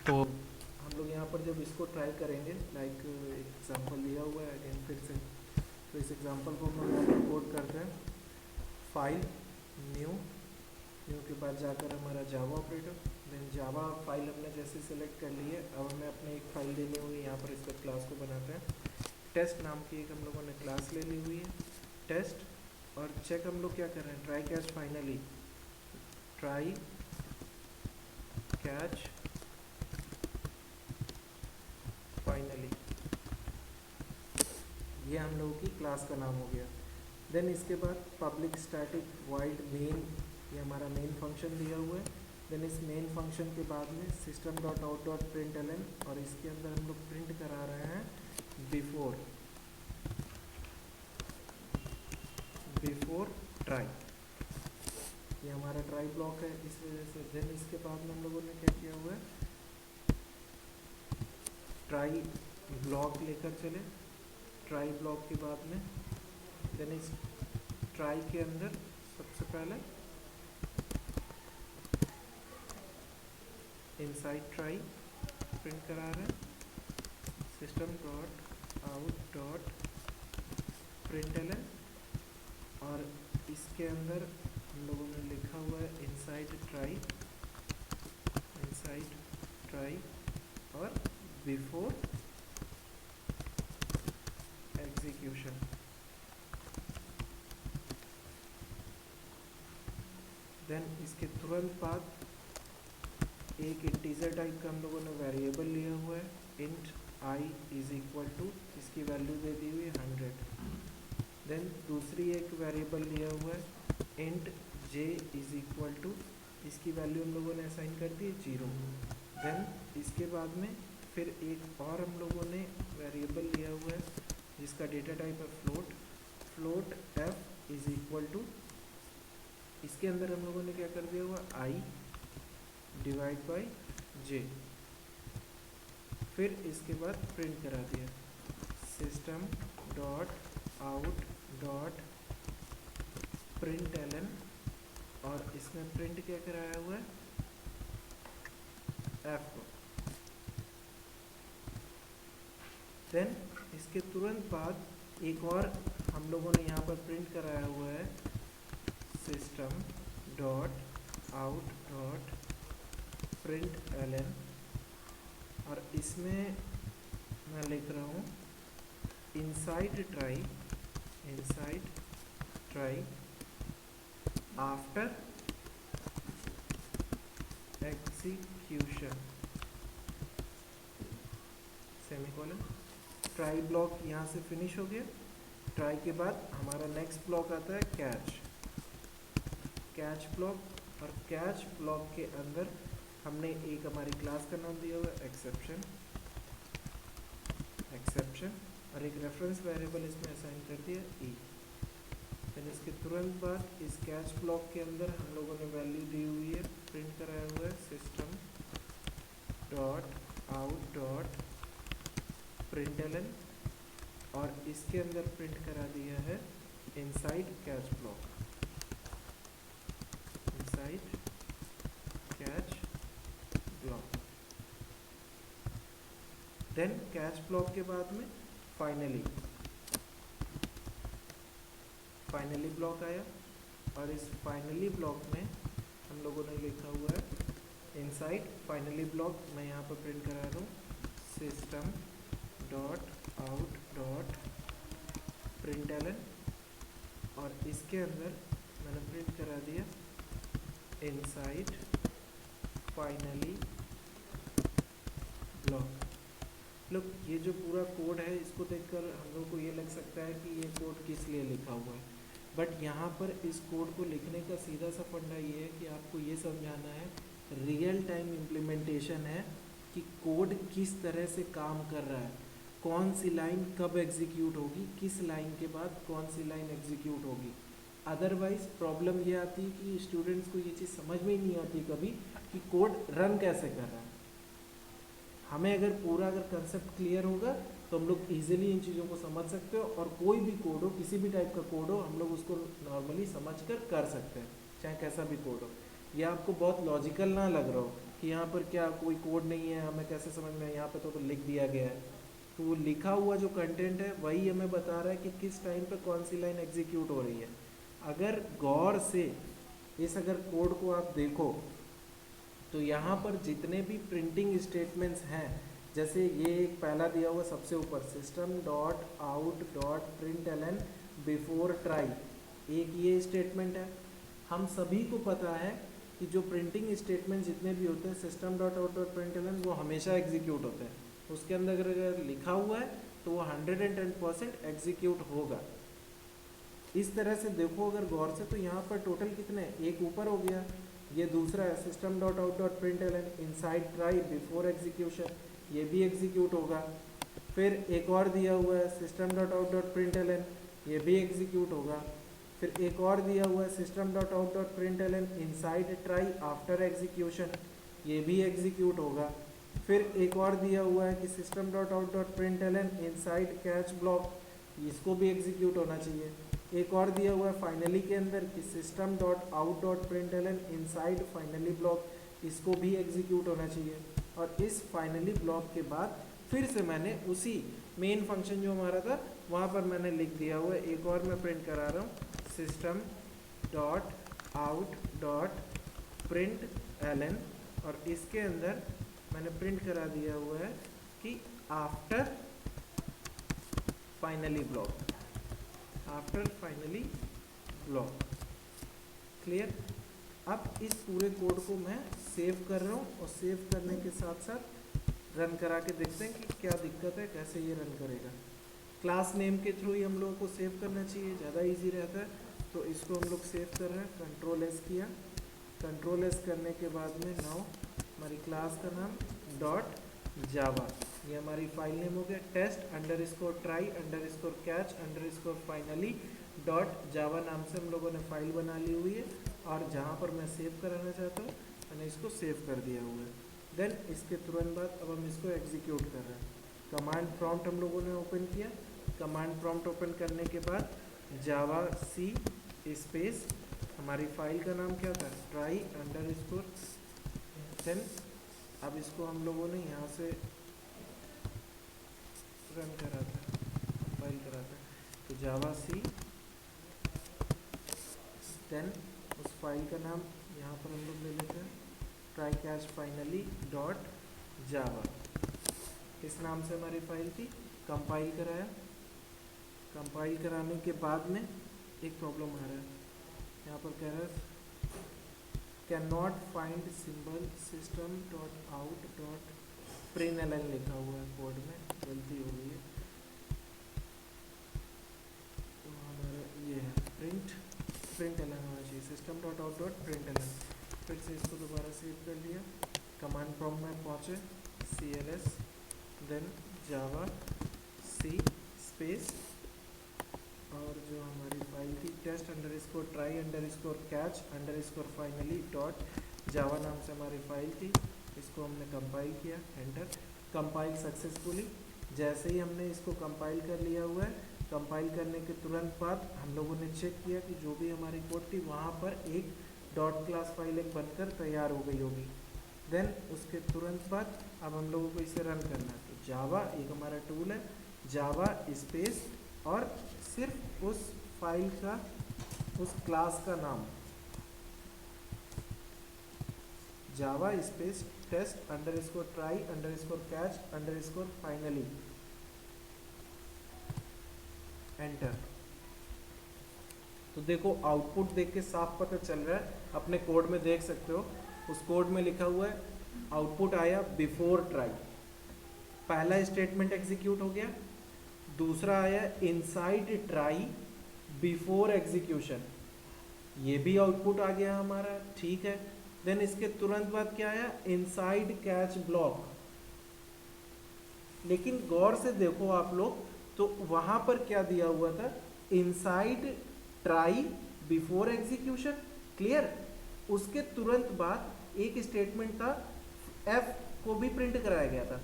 तो हम लोग यहाँ पर जब इसको ट्राई करेंगे, लाइक एग्जांपल दिया हुआ है अगेन फिर से, तो इस एग्जांपल को हम लोग कोड करते हैं। फाइल न्यू, न्यू के बाद जाकर हमारा जावा ऑपरेटर, देन जावा फाइल हमने जैसे सिलेक्ट कर ली है। अब हमें अपने एक फाइल देनी हुई, यहाँ पर इसका क्लास को बनाते हैं। टेस्ट नाम की एक हम लोगों ने क्लास ले ली हुई है, टेस्ट। और चेक हम लोग क्या कर रहे हैं, try catch finally, try catch finally, ये हम लोगों की क्लास का नाम हो गया। देन इसके बाद पब्लिक स्टैटिक वाइड मेन, ये हमारा मेन फंक्शन दिया हुआ है। देन इस मेन फंक्शन के बाद में system dot out dot print L N, और इसके अंदर हम लोग प्रिंट करा रहे हैं बिफोर, बिफोर ट्राई, ये हमारा ट्राई ब्लॉक है इस वजह से। देन इसके बाद में हम लोगों ने क्या किया हुआ है, ट्राई ब्लॉक लेकर चले। ट्राई ब्लॉक के बाद में देन इस ट्राई के अंदर सबसे पहले इनसाइड ट्राई प्रिंट करा रहे हैं, system dot out dot print L N, और इसके अंदर हम लोगों ने लिखा हुआ है इनसाइड ट्राई, इनसाइड ट्राई और बिफोर एग्जीक्यूशन। देन इसके तुरंत बाद एक इंटीजर टाइप का हम लोगों ने वेरिएबल लिया हुआ है, int I is equal to, इसकी वैल्यू दे दी हुई है 100। देन दूसरी एक वेरिएबल लिया हुआ है int J is equal to, इसकी वैल्यू हम लोगों ने असाइन कर दी है 0। देन इसके बाद में फिर एक और हम लोगों ने वेरिएबल लिया हुआ है जिसका डेटा टाइप है float, float F is equal to, इसके अंदर हम लोगों ने क्या कर दिया हुआ आई डिवाइड बाई जे। फिर इसके बाद प्रिंट करा दिया system dot out dot print L N, और इसमें प्रिंट क्या कराया हुआ है, एफ को। देन इसके तुरंत बाद एक और हम लोगों ने यहाँ पर प्रिंट कराया हुआ है system dot out dot print L N, और इसमें मैं लिख रहा हूँ inside try, inside try after execution, semicolon. Try block यहाँ से फिनिश हो गया। ट्राई के बाद हमारा नेक्स्ट ब्लॉक आता है कैच, कैच ब्लॉक, और कैच ब्लॉक के अंदर हमने एक हमारी क्लास का नाम दिया हुआ है एक्सेप्शन, एक्सेप्शन, और एक रेफरेंस वेरिएबल इसमें असाइन कर दिया ई। देन इसके तुरंत बाद इस कैच ब्लॉक के अंदर हम लोगों ने वैल्यू दी हुई है, प्रिंट कराया हुआ है system dot out dot print L N, और इसके अंदर प्रिंट करा दिया है inside catch block, inside catch block. Then catch block के बाद में फाइनली, फाइनली ब्लॉक आया, और इस फाइनली ब्लॉक में हम लोगों ने लिखा हुआ है इनसाइड फाइनली ब्लॉक, मैं यहाँ पर प्रिंट करा रहा हूँ system dot out dot print L N, और इसके अंदर मैंने प्रिंट करा दिया इनसाइड फाइनली ब्लॉक। लोग ये जो पूरा कोड है इसको देखकर हम लोग को ये लग सकता है कि ये कोड किस लिए लिखा हुआ है, बट यहाँ पर इस कोड को लिखने का सीधा सा फंडा ये है कि आपको ये समझाना है रियल टाइम इम्प्लीमेंटेशन है कि कोड किस तरह से काम कर रहा है, कौन सी लाइन कब एग्जीक्यूट होगी, किस लाइन के बाद कौन सी लाइन एग्जीक्यूट होगी। अदरवाइज प्रॉब्लम ये आती है कि स्टूडेंट्स को ये चीज़ समझ में ही नहीं आती कभी कि कोड रन कैसे कर रहा है। हमें अगर पूरा कंसेप्ट क्लियर होगा तो हम लोग इजीली इन चीज़ों को समझ सकते हो, और कोई भी कोड हो, किसी भी टाइप का कोड हो, हम लोग उसको नॉर्मली समझ कर सकते हैं, चाहे कैसा भी कोड हो। ये आपको बहुत लॉजिकल ना लग रहा हो कि यहाँ पर क्या कोई कोड नहीं है, हमें कैसे समझ में, यहाँ पे तो लिख दिया गया है। तो वो लिखा हुआ जो कंटेंट है वही हमें बता रहा है कि किस टाइम पे कौन सी लाइन एग्जीक्यूट हो रही है। अगर गौर से इस अगर कोड को आप देखो तो यहाँ पर जितने भी प्रिंटिंग स्टेटमेंट्स हैं, जैसे ये एक पहला दिया हुआ सबसे ऊपर system dot out dot print L an before try, एक ये स्टेटमेंट है। हम सभी को पता है कि जो प्रिंटिंग स्टेटमेंट जितने भी होते हैं system dot out dot print L N वो हमेशा एग्जीक्यूट होते हैं। उसके अंदर अगर लिखा हुआ है तो वो 110% एग्जीक्यूट होगा। इस तरह से देखो अगर गौर से तो यहाँ पर टोटल कितने, एक ऊपर हो गया, ये दूसरा है system dot out dot print L an inside try before execution, ये भी एग्जीक्यूट होगा। फिर एक और दिया हुआ है system dot out dot print L N, ये भी एग्जीक्यूट होगा। फिर एक और दिया हुआ है system dot out dot print L an inside try after execution, ये भी एग्जीक्यूट होगा। फिर एक और दिया हुआ है कि system dot out dot print L an inside catch block, इसको भी एग्जीक्यूट होना चाहिए। एक और दिया हुआ है फाइनली के अंदर कि system dot out dot print L an inside finally block, इसको भी एग्जीक्यूट होना चाहिए। और इस फाइनली ब्लॉक के बाद फिर से मैंने उसी मेन फंक्शन जो हमारा था वहाँ पर मैंने लिख दिया हुआ है, एक और मैं प्रिंट करा रहा हूँ system dot out dot print L N, और इसके अंदर मैंने प्रिंट करा दिया हुआ है कि after finally block, after finally block. Clear. अब इस पूरे कोड को मैं सेव कर रहा हूँ और सेव करने के साथ साथ रन करा के देखते हैं कि क्या दिक्कत है, कैसे ये रन करेगा। क्लास नेम के थ्रू ही हम लोगों को सेव करना चाहिए, ज़्यादा इजी रहता है। तो इसको हम लोग सेव कर रहे हैं, कंट्रोल एस किया, कंट्रोल एस करने के बाद में नाउ हमारी क्लास का नाम डॉट जावा, ये हमारी फाइल नेम हो गया। Test underscore try underscore catch underscore finally dot जावा नाम से हम लोगों ने फाइल बना ली हुई है, और जहाँ पर मैं सेव कराना चाहता हूँ मैंने इसको सेव कर दिया हुआ है। देन इसके तुरंत बाद अब हम इसको एग्जीक्यूट कर रहे हैं। कमांड प्रॉम्प्ट हम लोगों ने ओपन किया, कमांड प्रॉम्प्ट ओपन करने के बाद जावा सी स्पेस, हमारी फाइल का नाम क्या था, ट्राई अंडर स्कोर। देन अब इसको हम लोगों ने यहाँ से रन करा था, कंपाइल करा था, तो जावा सी, देन उस फाइल का नाम यहाँ पर हम लोग ले लेते हैं ट्राई कैच फाइनली डॉट जावा, इस नाम से हमारी फाइल थी। कंपाइल कराया, कंपाइल कराने के बाद में एक प्रॉब्लम आ रहा है, यहाँ पर कह रहा है can not find symbol system dot out dot print L N लिखा हुआ है, कोड में गलती हो गई है। तो हमारा ये है प्रिंट एल एन होना चाहिए, system dot out dot print L N. फिर से इसको दोबारा सेव कर लिया, कमांड प्रॉम्प्ट में पहुँचे CLS, then javac space, और जो हमारी फाइल थी test underscore try underscore catch underscore finally dot जावा नाम से हमारी फाइल थी, इसको हमने कंपाइल किया, एंटर। Compile successfully. जैसे ही हमने इसको कंपाइल कर लिया हुआ है, कंपाइल करने के तुरंत बाद हम लोगों ने चेक किया कि जो भी हमारी कोड थी वहाँ पर एक डॉट क्लास फाइल एक बनकर तैयार हो गई होगी। देन उसके तुरंत बाद अब हम लोगों को इसे रन करना है, तो जावा एक हमारा टूल है, जावा स्पेस और सिर्फ उस फाइल का, उस क्लास का नाम Java space test underscore try underscore catch underscore finally, enter. तो देखो आउटपुट देख के साफ पता चल रहा है, अपने कोड में देख सकते हो, उस कोड में लिखा हुआ है आउटपुट आया बिफोर ट्राई, पहला स्टेटमेंट एग्जीक्यूट हो गया। दूसरा आया इनसाइड ट्राई बिफोर एग्जीक्यूशन, ये भी आउटपुट आ गया हमारा, ठीक है। देन इसके तुरंत बाद क्या आया, इनसाइड कैच ब्लॉक। लेकिन गौर से देखो आप लोग, तो वहां पर क्या दिया हुआ था, inside try before execution, clear. उसके तुरंत बाद एक स्टेटमेंट था एफ को भी प्रिंट कराया गया था,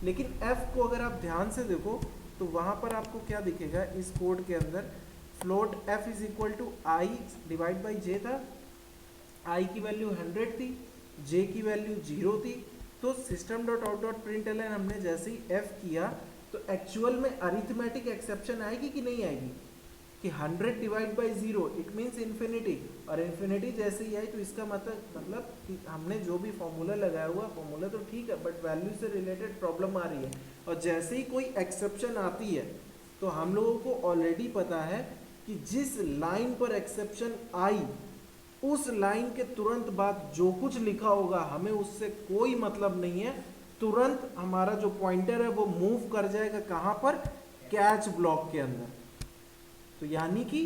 लेकिन एफ को अगर आप ध्यान से देखो तो वहां पर आपको क्या दिखेगा, इस कोड के अंदर float f is equal to i divide by j था, आई की वैल्यू 100 थी, जे की वैल्यू 0 थी, तो system dot out dot println हमने जैसे ही एफ किया तो एक्चुअल में अरिथमेटिक एक्सेप्शन आएगी कि नहीं आएगी, कि 100 divide by 0 it means infinity, और इन्फिनिटी जैसे ही आई तो इसका मतलब कि हमने जो भी फॉर्मूला लगाया हुआ फॉर्मूला तो ठीक है बट वैल्यू से रिलेटेड प्रॉब्लम आ रही है, और जैसे ही कोई एक्सेप्शन आती है तो हम लोगों को ऑलरेडी पता है कि जिस लाइन पर एक्सेप्शन आई उस लाइन के तुरंत बाद जो कुछ लिखा होगा हमें उससे कोई मतलब नहीं है, तुरंत हमारा जो पॉइंटर है वो मूव कर जाएगा कहाँ पर, कैच ब्लॉक के अंदर। तो यानी कि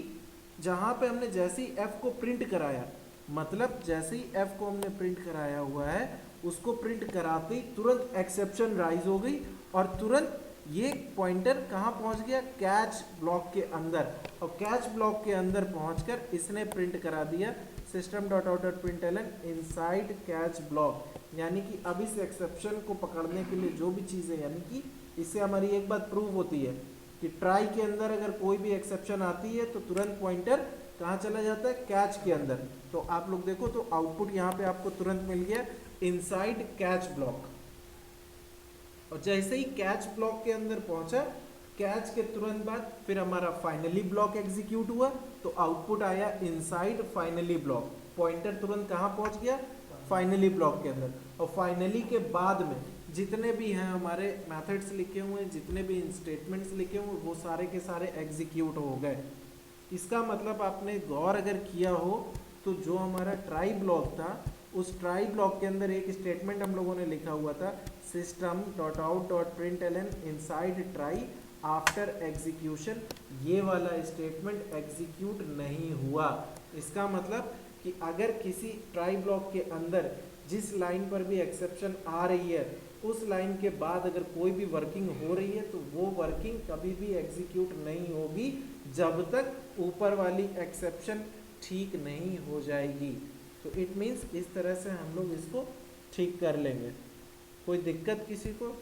जहाँ पे हमने जैसे ही एफ को प्रिंट कराया, मतलब जैसे ही एफ को हमने प्रिंट कराया हुआ है उसको प्रिंट कराते ही तुरंत एक्सेप्शन राइज हो गई और तुरंत ये पॉइंटर कहाँ पहुँच गया, कैच ब्लॉक के अंदर, और कैच ब्लॉक के अंदर पहुँचकर इसने प्रिंट करा दिया system dot out dot println inside catch block. यानी कि अब इस एक्सेप्शन को पकड़ने के लिए जो भी चीज़ें, यानी कि इससे हमारी एक बात प्रूव होती है कि ट्राई के अंदर अगर कोई भी एक्सेप्शन आती है तो तुरंत पॉइंटर कहाँ चला जाता है, कैच के अंदर। तो आप लोग देखो तो आउटपुट यहाँ पे आपको तुरंत मिल गया इनसाइड कैच ब्लॉक, और जैसे ही कैच ब्लॉक के अंदर पहुंचा, कैच के तुरंत बाद फिर हमारा फाइनली ब्लॉक एग्जीक्यूट हुआ तो आउटपुट आया इनसाइड फाइनली ब्लॉक, पॉइंटर तुरंत कहाँ पहुंच गया, फाइनली ब्लॉक के अंदर। और फाइनली के बाद में जितने भी हैं हमारे मेथड्स लिखे हुए हैं, जितने भी स्टेटमेंट्स लिखे हुए वो सारे के सारे एग्जीक्यूट हो गए। इसका मतलब आपने गौर अगर किया हो तो जो हमारा ट्राई ब्लॉक था उस ट्राई ब्लॉक के अंदर एक स्टेटमेंट हम लोगों ने लिखा हुआ था system dot out dot println inside try after execution, ये वाला स्टेटमेंट एग्जीक्यूट नहीं हुआ। इसका मतलब कि अगर किसी ट्राई ब्लॉक के अंदर जिस लाइन पर भी एक्सेप्शन आ रही है उस लाइन के बाद अगर कोई भी वर्किंग हो रही है तो वो वर्किंग कभी भी एग्जीक्यूट नहीं होगी जब तक ऊपर वाली एक्सेप्शन ठीक नहीं हो जाएगी। तो इट मीन्स इस तरह से हम लोग इसको ठीक कर लेंगे। कोई दिक्कत किसी को?